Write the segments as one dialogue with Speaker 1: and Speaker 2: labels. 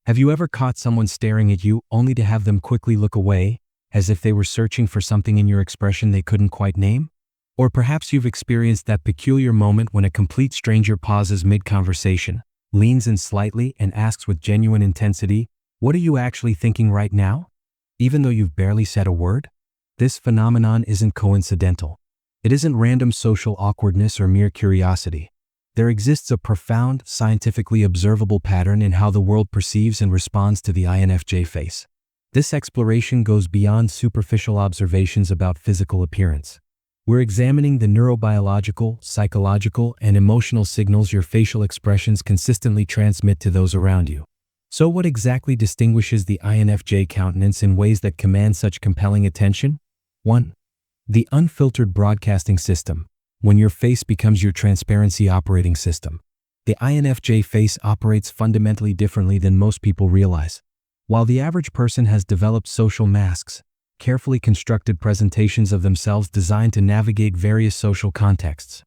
Speaker 1: Have you ever caught someone staring at you only to have them quickly look away, as if they were searching for something in your expression they couldn't quite name? Or perhaps you've experienced that peculiar moment when a complete stranger pauses mid-conversation, leans in slightly and asks with genuine intensity, "What are you actually thinking right now?" Even though you've barely said a word? This phenomenon isn't coincidental. It isn't random social awkwardness or mere curiosity. There exists a profound, scientifically observable pattern in how the world perceives and responds to the INFJ face. This exploration goes beyond superficial observations about physical appearance. We're examining the neurobiological, psychological, and emotional signals your facial expressions consistently transmit to those around you. So what exactly distinguishes the INFJ countenance in ways that command such compelling attention? 1. The unfiltered broadcasting system, when your face becomes your transparency operating system. The INFJ face operates fundamentally differently than most people realize. While the average person has developed social masks, carefully constructed presentations of themselves designed to navigate various social contexts,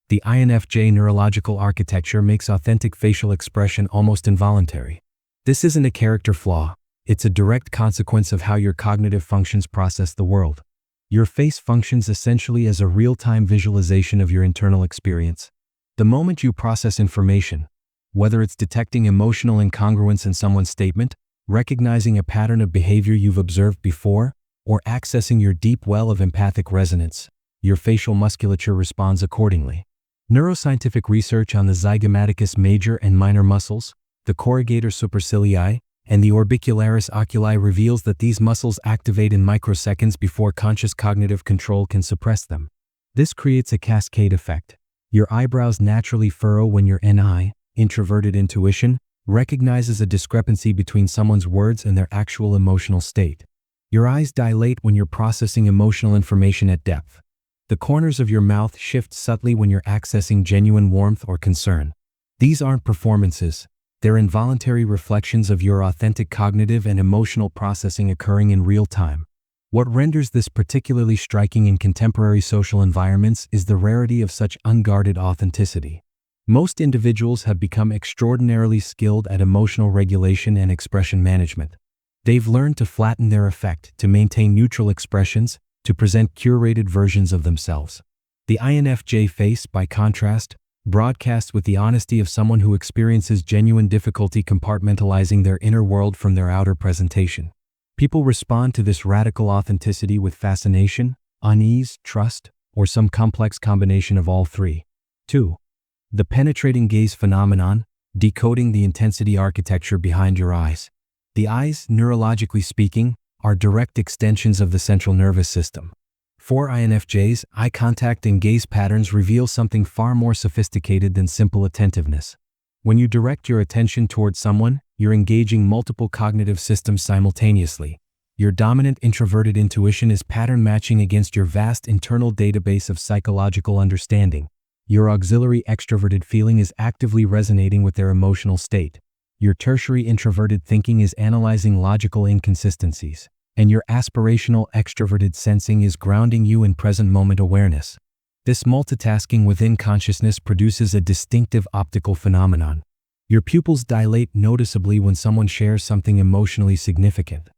Speaker 1: the INFJ neurological architecture makes authentic facial expression almost involuntary. This isn't a character flaw, it's a direct consequence of how your cognitive functions process the world. Your face functions essentially as a real-time visualization of your internal experience. The moment you process information, whether it's detecting emotional incongruence in someone's statement, recognizing a pattern of behavior you've observed before, or accessing your deep well of empathic resonance, your facial musculature responds accordingly. Neuroscientific research on the zygomaticus major and minor muscles, the corrugator supercilii, and the orbicularis oculi reveals that these muscles activate in microseconds before conscious cognitive control can suppress them. This creates a cascade effect. Your eyebrows naturally furrow when your NI, introverted intuition, recognizes a discrepancy between someone's words and their actual emotional state. Your eyes dilate when you're processing emotional information at depth. The corners of your mouth shift subtly when you're accessing genuine warmth or concern. These aren't performances. They're involuntary reflections of your authentic cognitive and emotional processing occurring in real time. What renders this particularly striking in contemporary social environments is the rarity of such unguarded authenticity. Most individuals have become extraordinarily skilled at emotional regulation and expression management. They've learned to flatten their effect, to maintain neutral expressions, to present curated versions of themselves. The INFJ face, by contrast, broadcasts with the honesty of someone who experiences genuine difficulty compartmentalizing their inner world from their outer presentation. People respond to this radical authenticity with fascination, unease, trust, or some complex combination of all three. 2. The penetrating gaze phenomenon, decoding the intensity architecture behind your eyes. The eyes, neurologically speaking, are direct extensions of the central nervous system. For INFJs, eye contact and gaze patterns reveal something far more sophisticated than simple attentiveness. When you direct your attention towards someone, you're engaging multiple cognitive systems simultaneously. Your dominant introverted intuition is pattern matching against your vast internal database of psychological understanding. Your auxiliary extroverted feeling is actively resonating with their emotional state. Your tertiary introverted thinking is analyzing logical inconsistencies. And your aspirational extroverted sensing is grounding you in present moment awareness. This multitasking within consciousness produces a distinctive optical phenomenon. Your pupils dilate noticeably when someone shares something emotionally significant.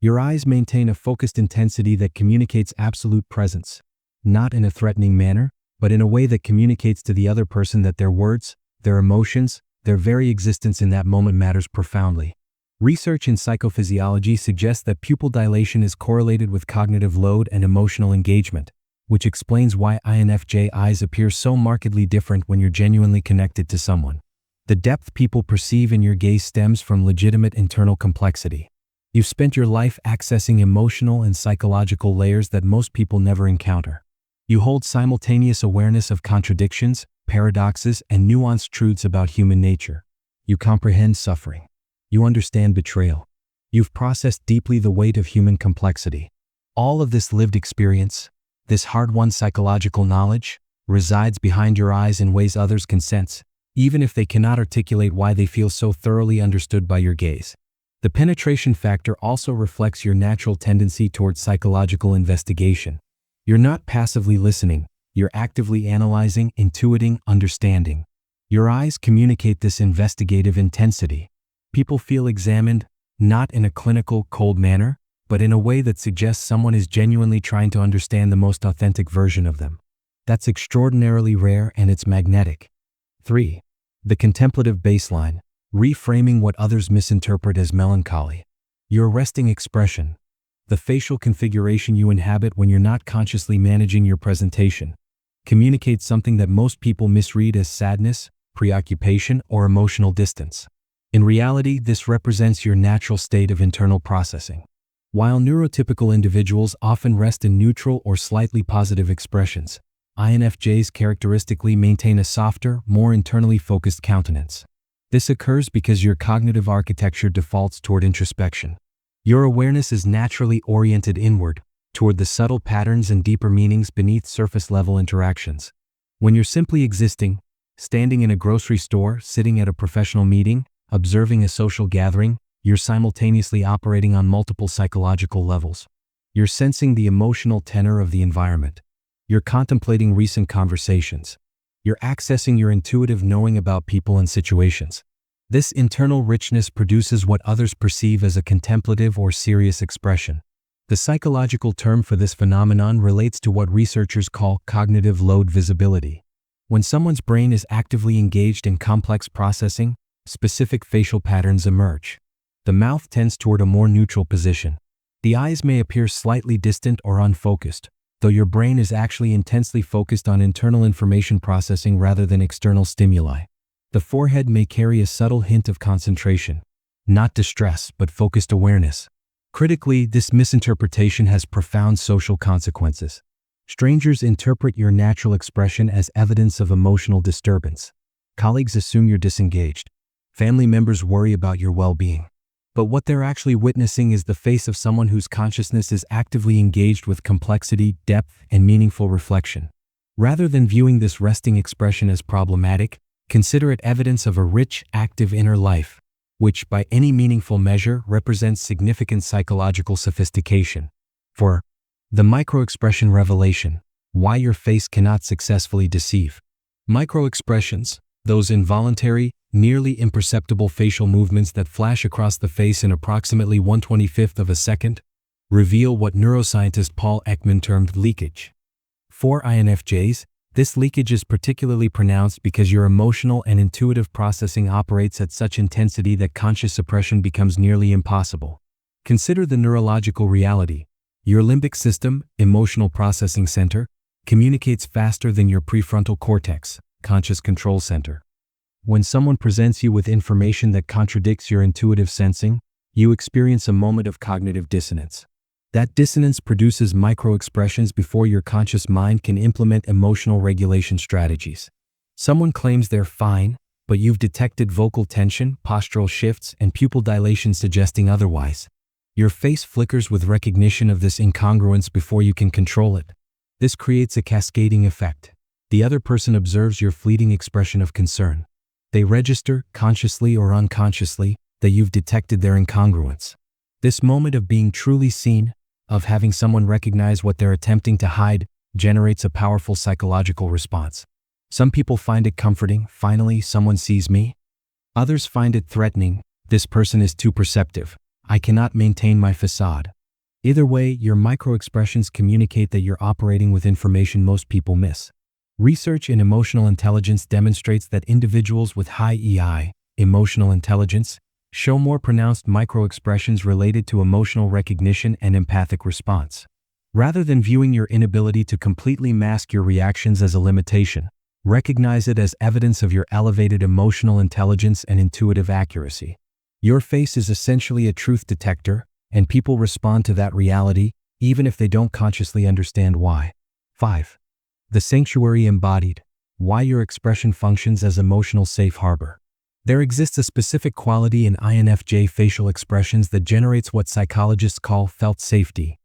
Speaker 1: Your eyes maintain a focused intensity that communicates absolute presence, not in a threatening manner, but in a way that communicates to the other person that their words, their emotions, their very existence in that moment matters profoundly. Research in psychophysiology suggests that pupil dilation is correlated with cognitive load and emotional engagement, which explains why INFJ eyes appear so markedly different when you're genuinely connected to someone. The depth people perceive in your gaze stems from legitimate internal complexity. You've spent your life accessing emotional and psychological layers that most people never encounter. You hold simultaneous awareness of contradictions, paradoxes, and nuanced truths about human nature. You comprehend suffering. You understand betrayal. You've processed deeply the weight of human complexity. All of this lived experience, this hard-won psychological knowledge, resides behind your eyes in ways others can sense, even if they cannot articulate why they feel so thoroughly understood by your gaze. The penetration factor also reflects your natural tendency towards psychological investigation. You're not passively listening, you're actively analyzing, intuiting, understanding. Your eyes communicate this investigative intensity. People feel examined, not in a clinical, cold manner, but in a way that suggests someone is genuinely trying to understand the most authentic version of them. That's extraordinarily rare and it's magnetic. 3. The contemplative baseline, reframing what others misinterpret as melancholy. Your resting expression, the facial configuration you inhabit when you're not consciously managing your presentation, communicates something that most people misread as sadness, preoccupation, or emotional distance. In reality, this represents your natural state of internal processing. While neurotypical individuals often rest in neutral or slightly positive expressions, INFJs characteristically maintain a softer, more internally focused countenance. This occurs because your cognitive architecture defaults toward introspection. Your awareness is naturally oriented inward, toward the subtle patterns and deeper meanings beneath surface-level interactions. When you're simply existing, standing in a grocery store, sitting at a professional meeting, observing a social gathering, you're simultaneously operating on multiple psychological levels. You're sensing the emotional tenor of the environment. You're contemplating recent conversations. You're accessing your intuitive knowing about people and situations. This internal richness produces what others perceive as a contemplative or serious expression. The psychological term for this phenomenon relates to what researchers call cognitive load visibility. When someone's brain is actively engaged in complex processing, specific facial patterns emerge. The mouth tends toward a more neutral position. The eyes may appear slightly distant or unfocused, though your brain is actually intensely focused on internal information processing rather than external stimuli. The forehead may carry a subtle hint of concentration, not distress but focused awareness. Critically, this misinterpretation has profound social consequences. Strangers interpret your natural expression as evidence of emotional disturbance. Colleagues assume you're disengaged. Family members worry about your well-being. But what they're actually witnessing is the face of someone whose consciousness is actively engaged with complexity, depth, and meaningful reflection. Rather than viewing this resting expression as problematic, consider it evidence of a rich, active inner life, which, by any meaningful measure, represents significant psychological sophistication. 4. The microexpression revelation, why your face cannot successfully deceive. Microexpressions, those involuntary, nearly imperceptible facial movements that flash across the face in approximately 1/25th of a second, reveal what neuroscientist Paul Ekman termed leakage. For INFJs, this leakage is particularly pronounced because your emotional and intuitive processing operates at such intensity that conscious suppression becomes nearly impossible. Consider the neurological reality. Your limbic system, emotional processing center, communicates faster than your prefrontal cortex, conscious control center. When someone presents you with information that contradicts your intuitive sensing, you experience a moment of cognitive dissonance. That dissonance produces microexpressions before your conscious mind can implement emotional regulation strategies. Someone claims they're fine, but you've detected vocal tension, postural shifts, and pupil dilation suggesting otherwise. Your face flickers with recognition of this incongruence before you can control it. This creates a cascading effect. The other person observes your fleeting expression of concern. They register, consciously or unconsciously, that you've detected their incongruence. This moment of being truly seen, of having someone recognize what they're attempting to hide, generates a powerful psychological response. Some people find it comforting, finally someone sees me. Others find it threatening, this person is too perceptive, I cannot maintain my facade. Either way, your microexpressions communicate that you're operating with information most people miss. Research in emotional intelligence demonstrates that individuals with high EI, emotional intelligence, show more pronounced microexpressions related to emotional recognition and empathic response. Rather than viewing your inability to completely mask your reactions as a limitation, recognize it as evidence of your elevated emotional intelligence and intuitive accuracy. Your face is essentially a truth detector, and people respond to that reality, even if they don't consciously understand why. 5. The sanctuary embodied, why your expression functions as emotional safe harbor. There exists a specific quality in INFJ facial expressions that generates what psychologists call felt safety.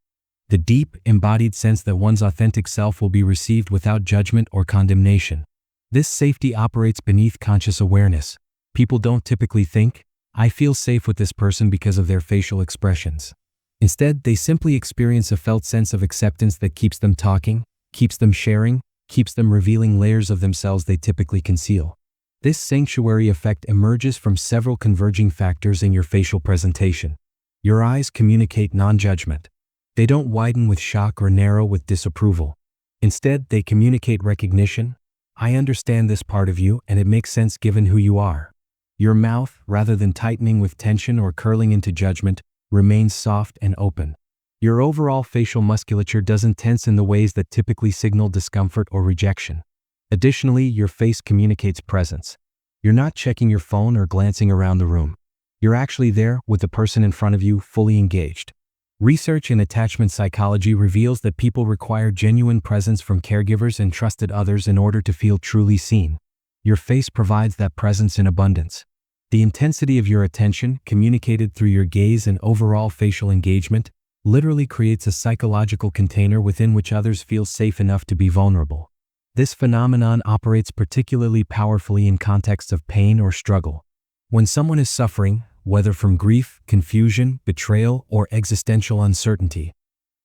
Speaker 1: The deep, embodied sense that one's authentic self will be received without judgment or condemnation. This safety operates beneath conscious awareness. People don't typically think, I feel safe with this person because of their facial expressions. Instead, they simply experience a felt sense of acceptance that keeps them talking, keeps them sharing, keeps them revealing layers of themselves they typically conceal. This sanctuary effect emerges from several converging factors in your facial presentation. Your eyes communicate non-judgment. They don't widen with shock or narrow with disapproval. Instead, they communicate recognition. I understand this part of you, and it makes sense given who you are. Your mouth, rather than tightening with tension or curling into judgment, remains soft and open. Your overall facial musculature doesn't tense in the ways that typically signal discomfort or rejection. Additionally, your face communicates presence. You're not checking your phone or glancing around the room. You're actually there with the person in front of you, fully engaged. Research in attachment psychology reveals that people require genuine presence from caregivers and trusted others in order to feel truly seen. Your face provides that presence in abundance. The intensity of your attention, communicated through your gaze and overall facial engagement, literally creates a psychological container within which others feel safe enough to be vulnerable. This phenomenon operates particularly powerfully in contexts of pain or struggle. When someone is suffering, whether from grief, confusion, betrayal, or existential uncertainty,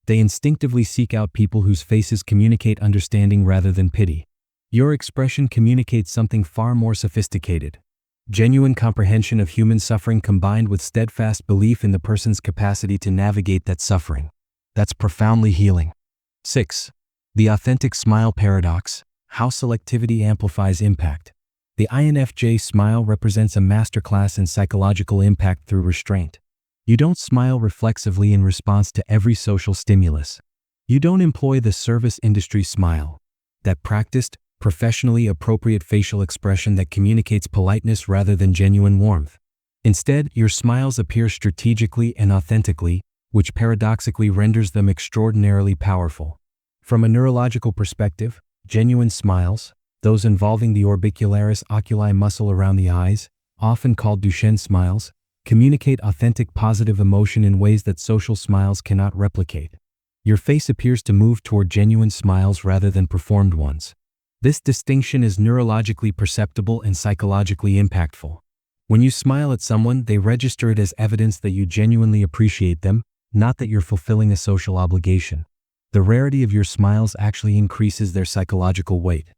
Speaker 1: they instinctively seek out people whose faces communicate understanding rather than pity. Your expression communicates something far more sophisticated. Genuine comprehension of human suffering combined with steadfast belief in the person's capacity to navigate that suffering. That's profoundly healing. 6. The authentic smile paradox: how selectivity amplifies impact. The INFJ smile represents a masterclass in psychological impact through restraint. You don't smile reflexively in response to every social stimulus. You don't employ the service industry smile, that practiced, professionally appropriate facial expression that communicates politeness rather than genuine warmth. Instead, your smiles appear strategically and authentically, which paradoxically renders them extraordinarily powerful. From a neurological perspective, genuine smiles, those involving the orbicularis oculi muscle around the eyes, often called Duchenne smiles, communicate authentic positive emotion in ways that social smiles cannot replicate. Your face appears to move toward genuine smiles rather than performed ones. This distinction is neurologically perceptible and psychologically impactful. When you smile at someone, they register it as evidence that you genuinely appreciate them, not that you're fulfilling a social obligation. The rarity of your smiles actually increases their psychological weight.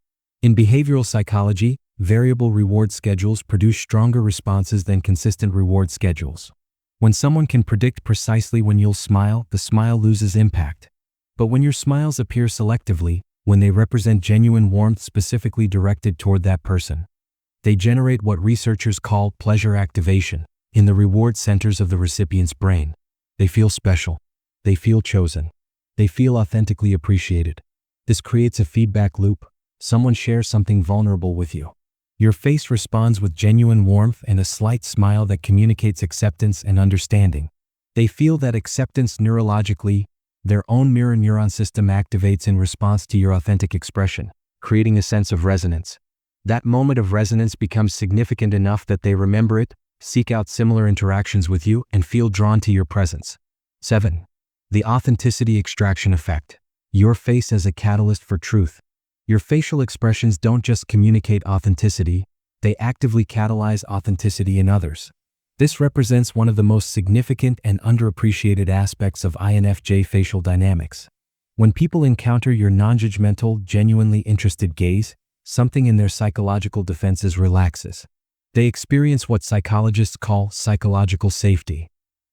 Speaker 1: In behavioral psychology, variable reward schedules produce stronger responses than consistent reward schedules. When someone can predict precisely when you'll smile, the smile loses impact. But when your smiles appear selectively, when they represent genuine warmth specifically directed toward that person, they generate what researchers call pleasure activation in the reward centers of the recipient's brain. They feel special. They feel chosen. They feel authentically appreciated. This creates a feedback loop. Someone shares something vulnerable with you. Your face responds with genuine warmth and a slight smile that communicates acceptance and understanding. They feel that acceptance neurologically. Their own mirror neuron system activates in response to your authentic expression, creating a sense of resonance. That moment of resonance becomes significant enough that they remember it, seek out similar interactions with you, and feel drawn to your presence. 7. The authenticity extraction effect. Your face as a catalyst for truth. Your facial expressions don't just communicate authenticity, they actively catalyze authenticity in others. This represents one of the most significant and underappreciated aspects of INFJ facial dynamics. When people encounter your non-judgmental, genuinely interested gaze, something in their psychological defenses relaxes. They experience what psychologists call psychological safety,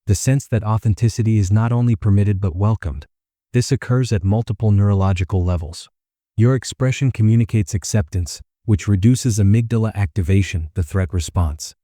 Speaker 1: the sense that authenticity is not only permitted but welcomed. This occurs at multiple neurological levels. Your expression communicates acceptance, which reduces amygdala activation, the threat response.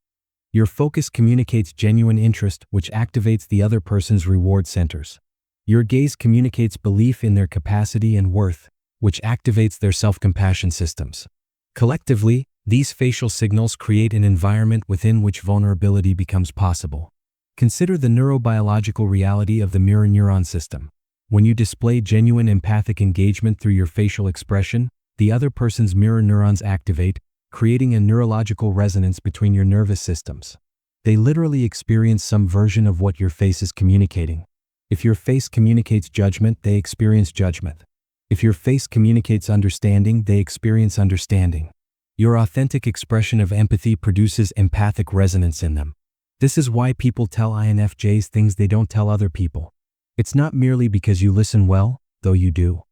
Speaker 1: Your focus communicates genuine interest, which activates the other person's reward centers. Your gaze communicates belief in their capacity and worth, which activates their self-compassion systems. Collectively, these facial signals create an environment within which vulnerability becomes possible. Consider the neurobiological reality of the mirror neuron system. When you display genuine empathic engagement through your facial expression, the other person's mirror neurons activate, creating a neurological resonance between your nervous systems. They literally experience some version of what your face is communicating. If your face communicates judgment, they experience judgment. If your face communicates understanding, they experience understanding. Your authentic expression of empathy produces empathic resonance in them. This is why people tell INFJs things they don't tell other people. It's not merely because you listen well, though you do.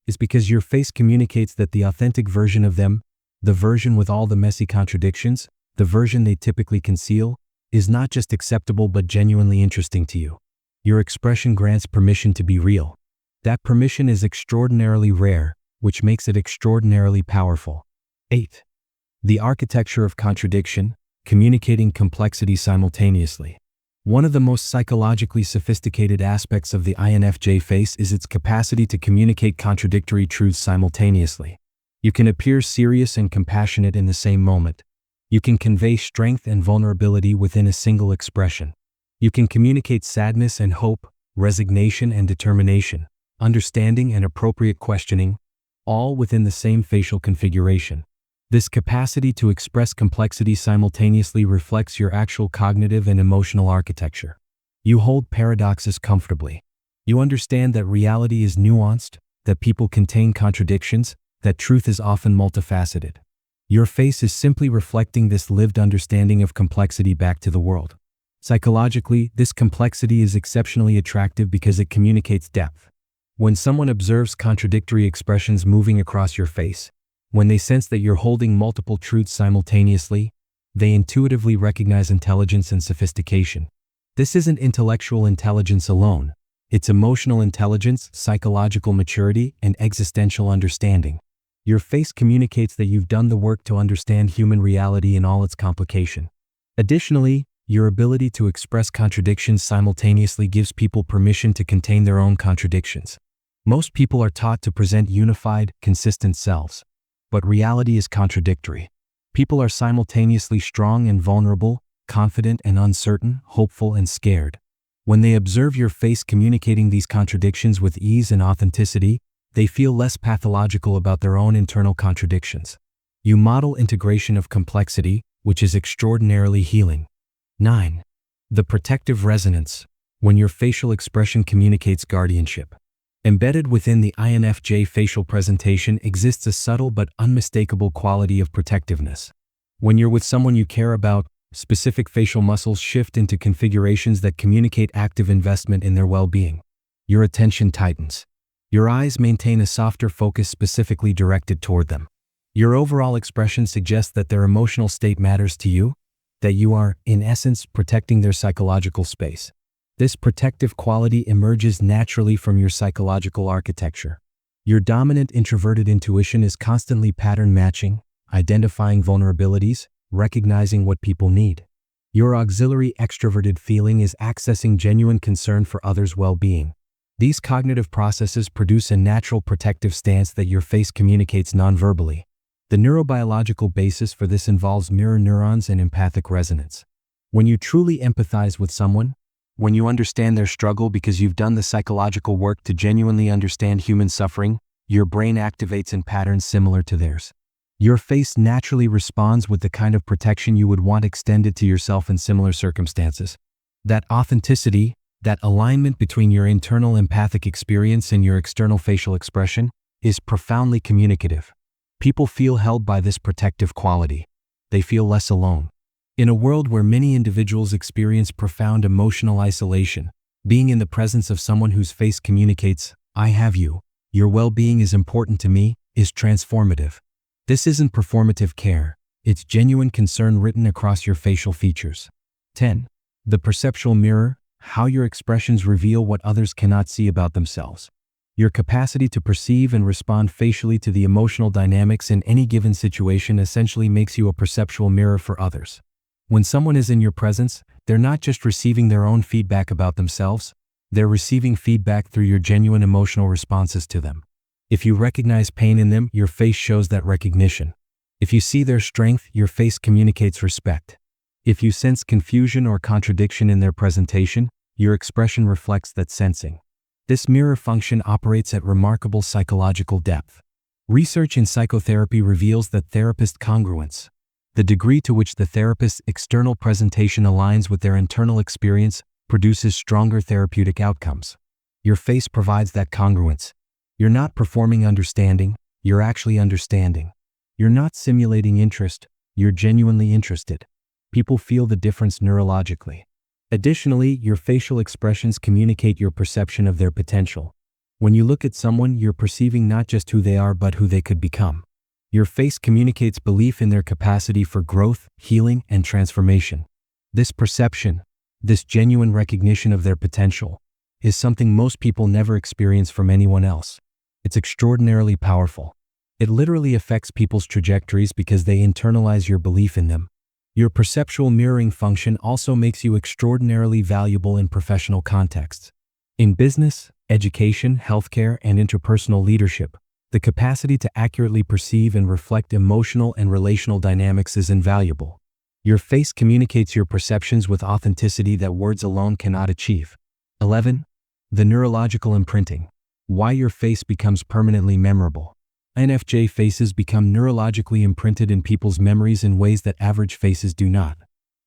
Speaker 1: It's because your face communicates that the authentic version of them, The version with all the messy contradictions, the version they typically conceal, is not just acceptable but genuinely interesting to you. Your expression grants permission to be real. That permission is extraordinarily rare, which makes it extraordinarily powerful. 8. The architecture of contradiction, communicating complexity simultaneously. One of the most psychologically sophisticated aspects of the INFJ face is its capacity to communicate contradictory truths simultaneously. You can appear serious and compassionate in the same moment. You can convey strength and vulnerability within a single expression. You can communicate sadness and hope, resignation and determination, understanding and appropriate questioning, all within the same facial configuration. This capacity to express complexity simultaneously reflects your actual cognitive and emotional architecture. You hold paradoxes comfortably. You understand that reality is nuanced, that people contain contradictions, that truth is often multifaceted. Your face is simply reflecting this lived understanding of complexity back to the world. Psychologically, this complexity is exceptionally attractive because it communicates depth. When someone observes contradictory expressions moving across your face, when they sense that you're holding multiple truths simultaneously, they intuitively recognize intelligence and sophistication. This isn't intellectual intelligence alone. It's emotional intelligence, psychological maturity, and existential understanding. Your face communicates that you've done the work to understand human reality in all its complication. Additionally, your ability to express contradictions simultaneously gives people permission to contain their own contradictions. Most people are taught to present unified, consistent selves. But reality is contradictory. People are simultaneously strong and vulnerable, confident and uncertain, hopeful and scared. When they observe your face communicating these contradictions with ease and authenticity, they feel less pathological about their own internal contradictions. You model integration of complexity, which is extraordinarily healing. 9. The protective resonance, when your facial expression communicates guardianship. Embedded within the INFJ facial presentation exists a subtle but unmistakable quality of protectiveness. When you're with someone you care about, specific facial muscles shift into configurations that communicate active investment in their well-being. Your attention tightens. Your eyes maintain a softer focus specifically directed toward them. Your overall expression suggests that their emotional state matters to you, that you are, in essence, protecting their psychological space. This protective quality emerges naturally from your psychological architecture. Your dominant introverted intuition is constantly pattern matching, identifying vulnerabilities, recognizing what people need. Your auxiliary extroverted feeling is accessing genuine concern for others' well-being. These cognitive processes produce a natural protective stance that your face communicates nonverbally. The neurobiological basis for this involves mirror neurons and empathic resonance. When you truly empathize with someone, when you understand their struggle because you've done the psychological work to genuinely understand human suffering, your brain activates in patterns similar to theirs. Your face naturally responds with the kind of protection you would want extended to yourself in similar circumstances. That authenticity, that alignment between your internal empathic experience and your external facial expression, is profoundly communicative. People feel held by this protective quality. They feel less alone. In a world where many individuals experience profound emotional isolation, being in the presence of someone whose face communicates, "I have you, your well-being is important to me," is transformative. This isn't performative care, it's genuine concern written across your facial features. 10. The perceptual mirror, how your expressions reveal what others cannot see about themselves. Your capacity to perceive and respond facially to the emotional dynamics in any given situation essentially makes you a perceptual mirror for others. When someone is in your presence, they're not just receiving their own feedback about themselves, they're receiving feedback through your genuine emotional responses to them. If you recognize pain in them, your face shows that recognition. If you see their strength, your face communicates respect. If you sense confusion or contradiction in their presentation, your expression reflects that sensing. This mirror function operates at remarkable psychological depth. Research in psychotherapy reveals that therapist congruence, the degree to which the therapist's external presentation aligns with their internal experience, produces stronger therapeutic outcomes. Your face provides that congruence. You're not performing understanding, you're actually understanding. You're not simulating interest, you're genuinely interested. People feel the difference neurologically. Additionally, your facial expressions communicate your perception of their potential. When you look at someone, you're perceiving not just who they are but who they could become. Your face communicates belief in their capacity for growth, healing, and transformation. This perception, this genuine recognition of their potential, is something most people never experience from anyone else. It's extraordinarily powerful. It literally affects people's trajectories because they internalize your belief in them. Your perceptual mirroring function also makes you extraordinarily valuable in professional contexts. In business, education, healthcare, and interpersonal leadership, the capacity to accurately perceive and reflect emotional and relational dynamics is invaluable. Your face communicates your perceptions with authenticity that words alone cannot achieve. 11. The neurological imprinting. Why your face becomes permanently memorable. INFJ faces become neurologically imprinted in people's memories in ways that average faces do not.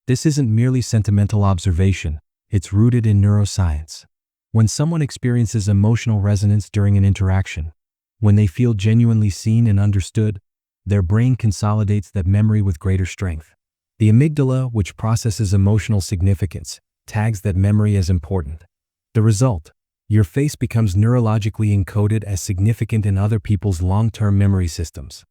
Speaker 1: This isn't merely sentimental observation, it's rooted in neuroscience. When someone experiences emotional resonance during an interaction, when they feel genuinely seen and understood, their brain consolidates that memory with greater strength. The amygdala, which processes emotional significance, tags that memory as important. The result: your face becomes neurologically encoded as significant in other people's long-term memory systems.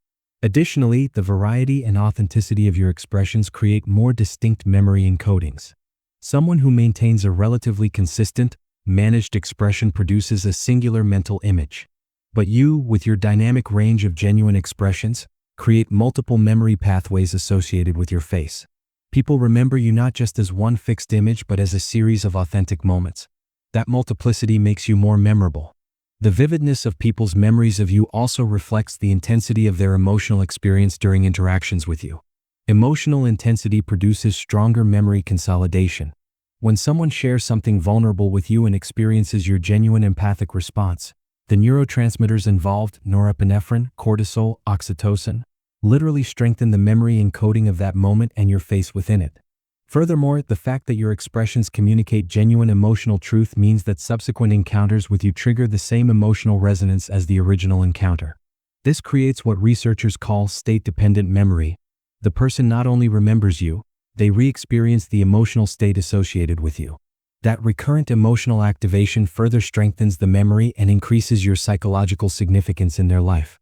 Speaker 1: Additionally, the variety and authenticity of your expressions create more distinct memory encodings. Someone who maintains a relatively consistent, managed expression produces a singular mental image. But you, with your dynamic range of genuine expressions, create multiple memory pathways associated with your face. People remember you not just as one fixed image but as a series of authentic moments. That multiplicity makes you more memorable. The vividness of people's memories of you also reflects the intensity of their emotional experience during interactions with you. Emotional intensity produces stronger memory consolidation. When someone shares something vulnerable with you and experiences your genuine empathic response, the neurotransmitters involved, norepinephrine, cortisol, oxytocin, literally strengthen the memory encoding of that moment and your face within it. Furthermore, the fact that your expressions communicate genuine emotional truth means that subsequent encounters with you trigger the same emotional resonance as the original encounter. This creates what researchers call state-dependent memory. The person not only remembers you, they re-experience the emotional state associated with you. That recurrent emotional activation further strengthens the memory and increases your psychological significance in their life.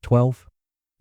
Speaker 1: 12.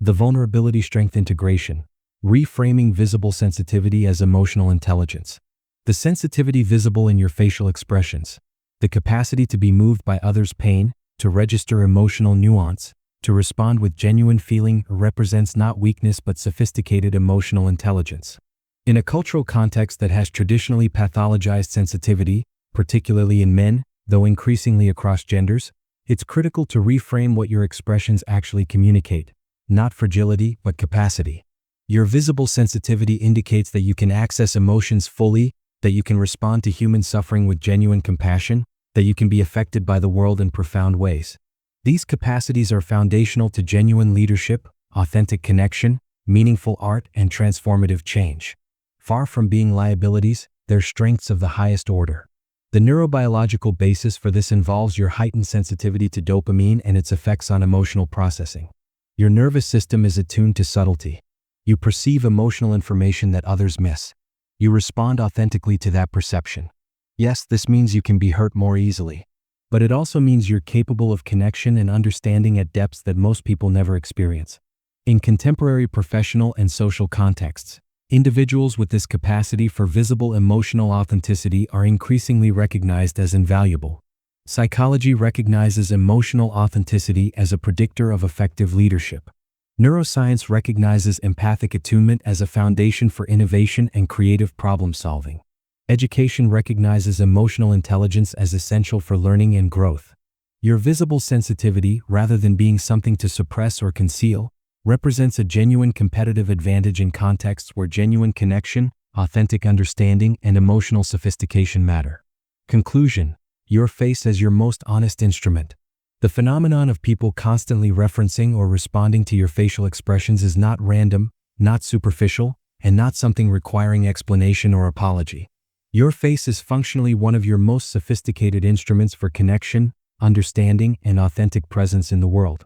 Speaker 1: The vulnerability strength integration. Reframing visible sensitivity as emotional intelligence. The sensitivity visible in your facial expressions, the capacity to be moved by others' pain, to register emotional nuance, to respond with genuine feeling, represents not weakness but sophisticated emotional intelligence. In a cultural context that has traditionally pathologized sensitivity, particularly in men, though increasingly across genders, it's critical to reframe what your expressions actually communicate, not fragility but capacity. Your visible sensitivity indicates that you can access emotions fully, that you can respond to human suffering with genuine compassion, that you can be affected by the world in profound ways. These capacities are foundational to genuine leadership, authentic connection, meaningful art, and transformative change. Far from being liabilities, they're strengths of the highest order. The neurobiological basis for this involves your heightened sensitivity to dopamine and its effects on emotional processing. Your nervous system is attuned to subtlety. You perceive emotional information that others miss. You respond authentically to that perception. Yes, this means you can be hurt more easily. But it also means you're capable of connection and understanding at depths that most people never experience. In contemporary professional and social contexts, individuals with this capacity for visible emotional authenticity are increasingly recognized as invaluable. Psychology recognizes emotional authenticity as a predictor of effective leadership. Neuroscience recognizes empathic attunement as a foundation for innovation and creative problem-solving. Education recognizes emotional intelligence as essential for learning and growth. Your visible sensitivity, rather than being something to suppress or conceal, represents a genuine competitive advantage in contexts where genuine connection, authentic understanding, and emotional sophistication matter. Conclusion: your face as your most honest instrument. The phenomenon of people constantly referencing or responding to your facial expressions is not random, not superficial, and not something requiring explanation or apology. Your face is functionally one of your most sophisticated instruments for connection, understanding, and authentic presence in the world.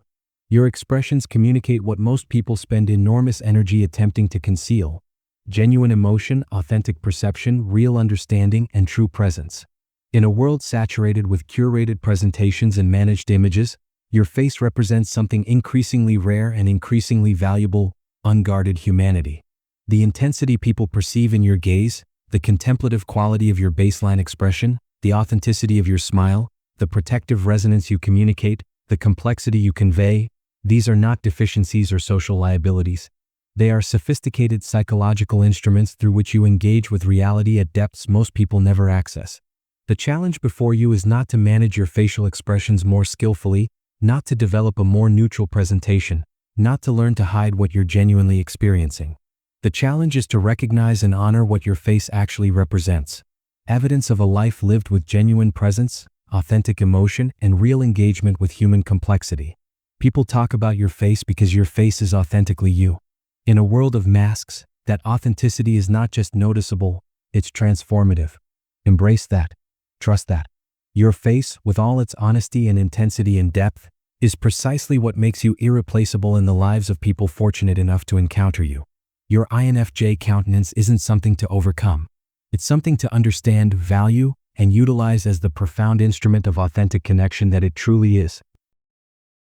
Speaker 1: Your expressions communicate what most people spend enormous energy attempting to conceal: genuine emotion, authentic perception, real understanding, and true presence. In a world saturated with curated presentations and managed images, Your face represents something increasingly rare and increasingly valuable: unguarded humanity. The intensity people perceive in your gaze, the contemplative quality of your baseline expression, the authenticity of your smile, the protective resonance you communicate, the complexity you convey, these are not deficiencies or social liabilities. They are sophisticated psychological instruments through which you engage with reality at depths most people never access. The challenge before you is not to manage your facial expressions more skillfully, not to develop a more neutral presentation, not to learn to hide what you're genuinely experiencing. The challenge is to recognize and honor what your face actually represents: evidence of a life lived with genuine presence, authentic emotion, and real engagement with human complexity. People talk about your face because your face is authentically you. In a world of masks, that authenticity is not just noticeable, it's transformative. Embrace that. Trust that. Your face, with all its honesty and intensity and depth, is precisely what makes you irreplaceable in the lives of people fortunate enough to encounter you. Your INFJ countenance isn't something to overcome. It's something to understand, value, and utilize as the profound instrument of authentic connection that it truly is.